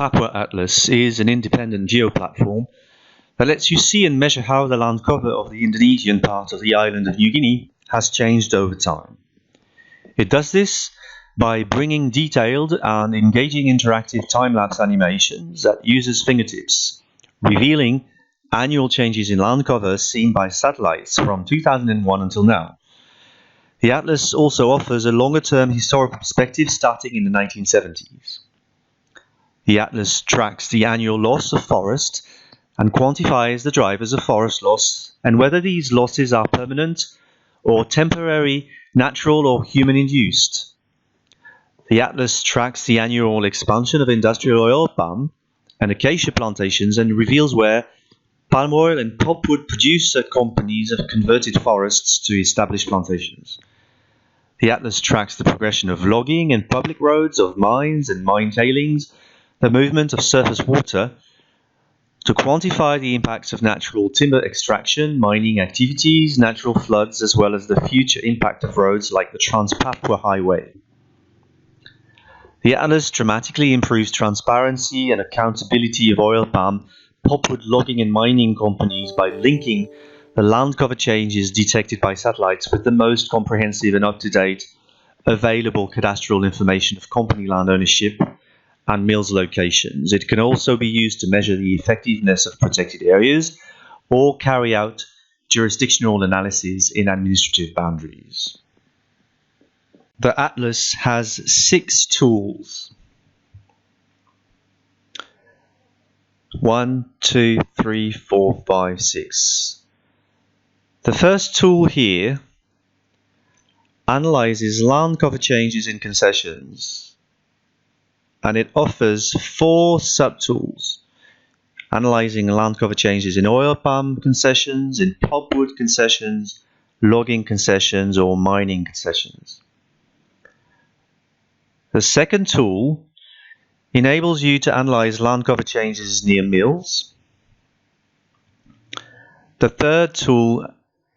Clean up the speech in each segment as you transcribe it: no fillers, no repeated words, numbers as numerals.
Papua Atlas is an independent geo-platform that lets you see and measure how the land cover of the Indonesian part of the island of New Guinea has changed over time. It does this by bringing detailed and engaging interactive time-lapse animations at users' fingertips, revealing annual changes in land cover seen by satellites from 2001 until now. The Atlas also offers a longer-term historical perspective starting in the 1970s. The Atlas tracks the annual loss of forest and quantifies the drivers of forest loss and whether these losses are permanent or temporary, natural or human-induced. The Atlas tracks the annual expansion of industrial oil palm and acacia plantations and reveals where palm oil and pulpwood producer companies have converted forests to established plantations. The Atlas tracks the progression of logging and public roads, of mines and mine tailings, the movement of surface water, to quantify the impacts of natural timber extraction, mining activities, natural floods, as well as the future impact of roads like the Trans-Papua Highway. The Atlas dramatically improves transparency and accountability of oil palm, pulpwood logging and mining companies by linking the land cover changes detected by satellites with the most comprehensive and up-to-date available cadastral information of company land ownership and mills locations. It can also be used to measure the effectiveness of protected areas or carry out jurisdictional analysis in administrative boundaries. The Atlas has 6 tools. 1, 2, 3, 4, 5, 6. The first tool here analyzes land cover changes in concessions, and it offers 4 subtools, analyzing land cover changes in oil palm concessions, in pulpwood concessions, logging concessions, or mining concessions. The second tool enables you to analyze land cover changes near mills. The third tool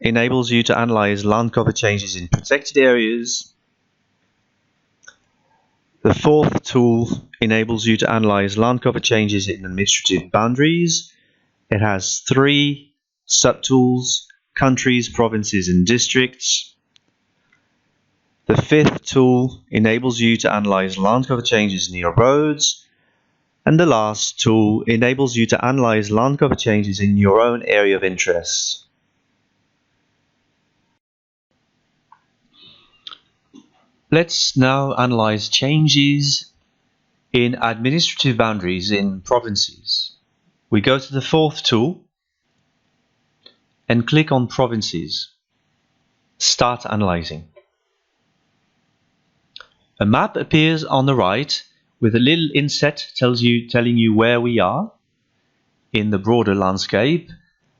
enables you to analyze land cover changes in protected areas. The fourth tool enables you to analyze land cover changes in administrative boundaries. It has 3 subtools: countries, provinces, and districts. The fifth tool enables you to analyze land cover changes near roads. And the last tool enables you to analyze land cover changes in your own area of interest. Let's now analyze changes in administrative boundaries in provinces. We go to the fourth tool and click on Provinces. Start analyzing. A map appears on the right with a little inset telling you where we are in the broader landscape,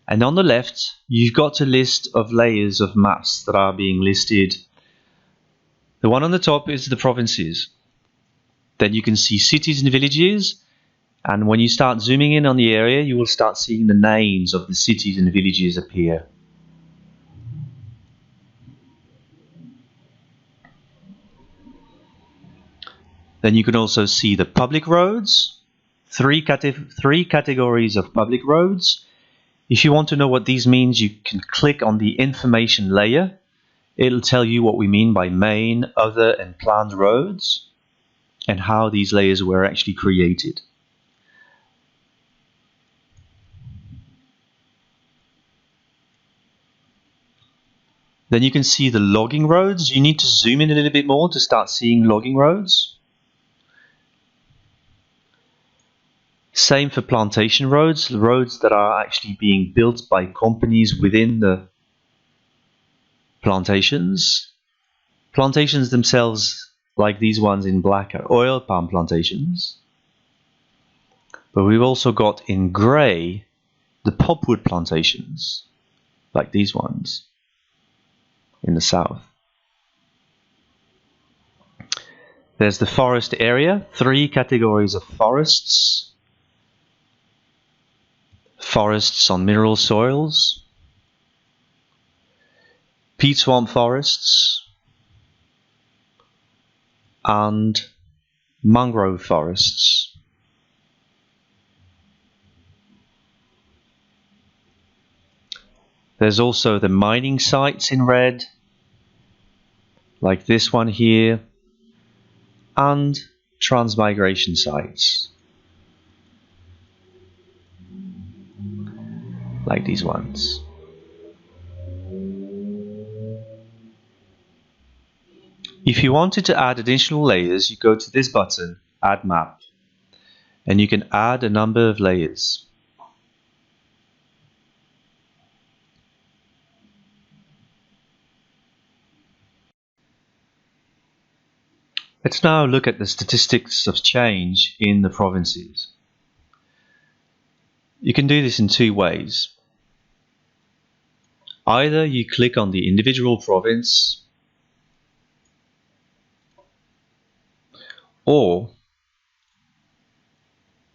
and on the left you've got a list of layers of maps that are being listed. The one on the top is the provinces. Then you can see cities and villages, and when you start zooming in on the area, you will start seeing the names of the cities and villages appear. Then you can also see the public roads, three categories of public roads. If you want to know what these means, you can click on the information layer. It'll tell you what we mean by main, other, and planned roads, and how these layers were actually created. Then you can see the logging roads. You need to zoom in a little bit more to start seeing logging roads. Same for plantation roads, roads that are actually being built by companies within the plantations. Plantations themselves, like these ones in black, are oil palm plantations. But we've also got in grey the pulpwood plantations, like these ones in the south. There's the forest area, 3 categories of forests. Forests on mineral soils, peat swamp forests, and mangrove forests. There's also the mining sites in red, like this one here, and transmigration sites, like these ones. If you wanted to add additional layers, you go to this button, Add Map, and you can add a number of layers. Let's now look at the statistics of change in the provinces. You can do this in two ways. Either you click on the individual province, or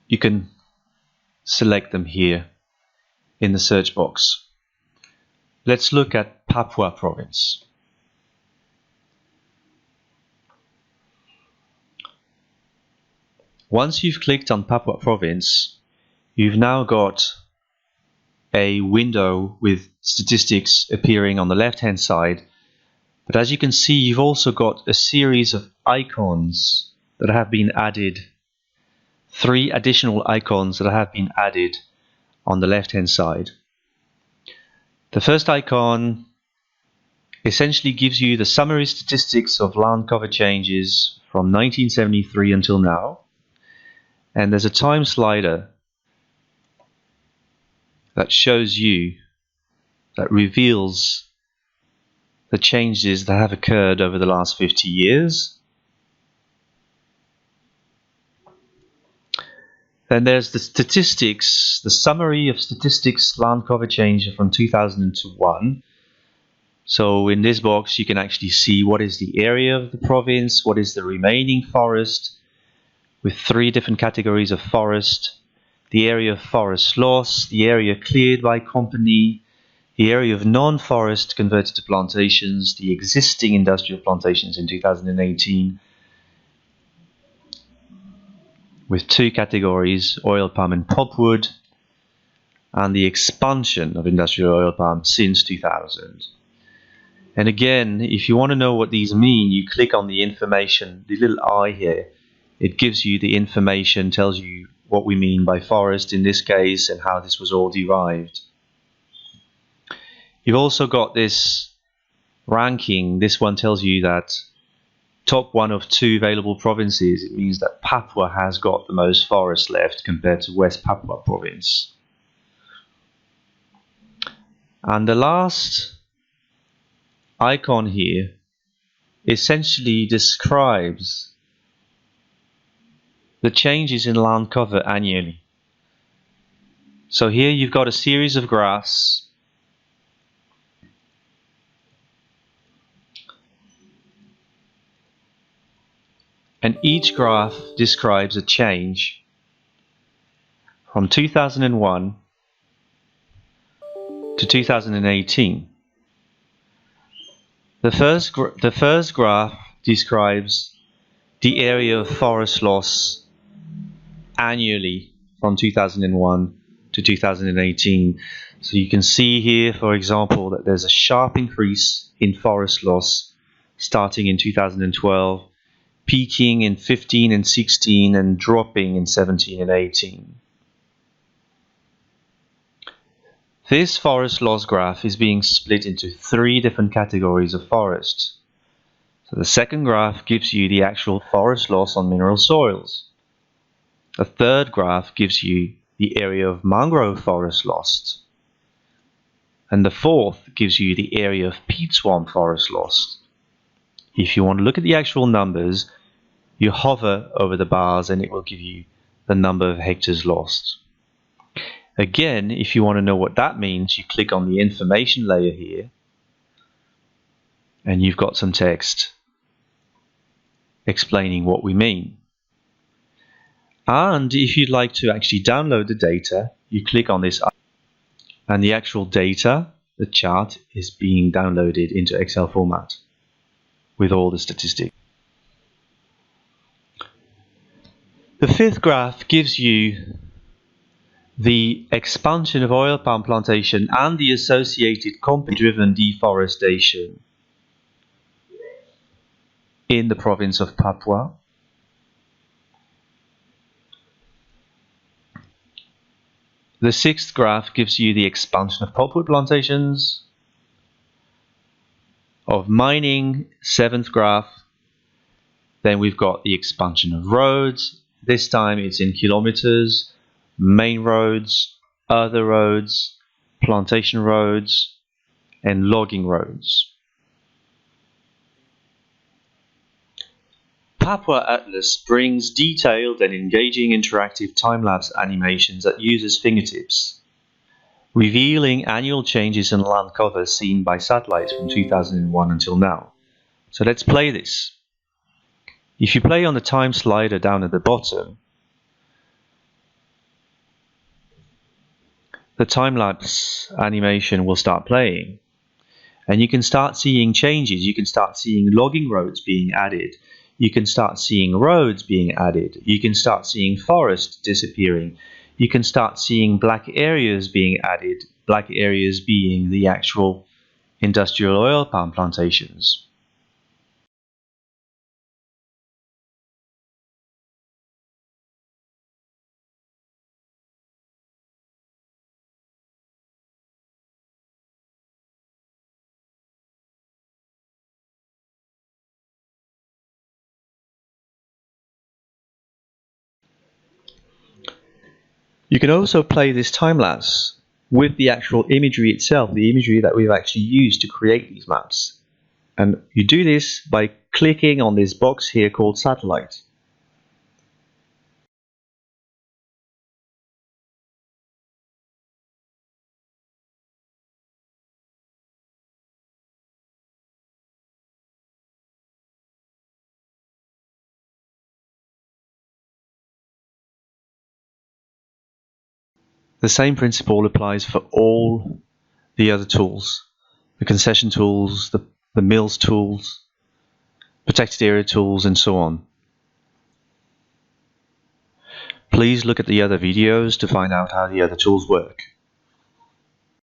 you can select them here in the search box. Let's look at Papua province. Once you've clicked on Papua province, you've now got a window with statistics appearing on the left-hand side. But as you can see, you've also got a series of icons that have been added. 3 additional icons that have been added on the left-hand side. The first icon essentially gives you the summary statistics of land cover changes from 1973 until now. And there's a time slider that shows you, that reveals the changes that have occurred over the last 50 years. Then there's the statistics, the summary of statistics land cover change from 2001. So in this box you can actually see what is the area of the province, what is the remaining forest, with 3 different categories of forest, the area of forest loss, the area cleared by company, the area of non-forest converted to plantations, the existing industrial plantations in 2018, with 2 categories, oil palm and pulpwood, and the expansion of industrial oil palm since 2000. And again, if you want to know what these mean, you click on the information, the little eye here. It gives you the information, tells you what we mean by forest in this case and how this was all derived. You've also got this ranking. This one tells you that top 1 of 2 available provinces. It means that Papua has got the most forest left compared to West Papua province. And the last icon here essentially describes the changes in land cover annually. So here you've got a series of graphs and each graph describes a change from 2001 to 2018. The first graph describes the area of forest loss annually from 2001 to 2018. So you can see here, for example, that there's a sharp increase in forest loss starting in 2012, peaking in 15 and 16 and dropping in 17 and 18. This forest loss graph is being split into 3 different categories of forests. So the second graph gives you the actual forest loss on mineral soils. The third graph gives you the area of mangrove forest lost. And the fourth gives you the area of peat swamp forest lost. If you want to look at the actual numbers, you hover over the bars and it will give you the number of hectares lost. Again, if you want to know what that means, you click on the information layer here and you've got some text explaining what we mean. And if you'd like to actually download the data, you click on this and the actual data, the chart, is being downloaded into Excel format with all the statistics. The fifth graph gives you the expansion of oil palm plantation and the associated company-driven deforestation in the province of Papua. The sixth graph gives you the expansion of pulpwood plantations, of mining. Seventh graph, then we've got the expansion of roads. This time it's in kilometers, main roads, other roads, plantation roads, and logging roads. Papua Atlas brings detailed and engaging interactive time-lapse animations that uses fingertips, revealing annual changes in land cover seen by satellites from 2001 until now. So let's play this. If you play on the time slider down at the bottom, the time-lapse animation will start playing, and you can start seeing changes. You can start seeing logging roads being added. You can start seeing roads being added. You can start seeing forest disappearing. You can start seeing black areas being added, black areas being the actual industrial oil palm plantations. You can also play this time-lapse with the actual imagery itself, the imagery that we've actually used to create these maps. And you do this by clicking on this box here called satellite. The same principle applies for all the other tools, the concession tools, the mills tools, protected area tools, and so on. Please look at the other videos to find out how the other tools work.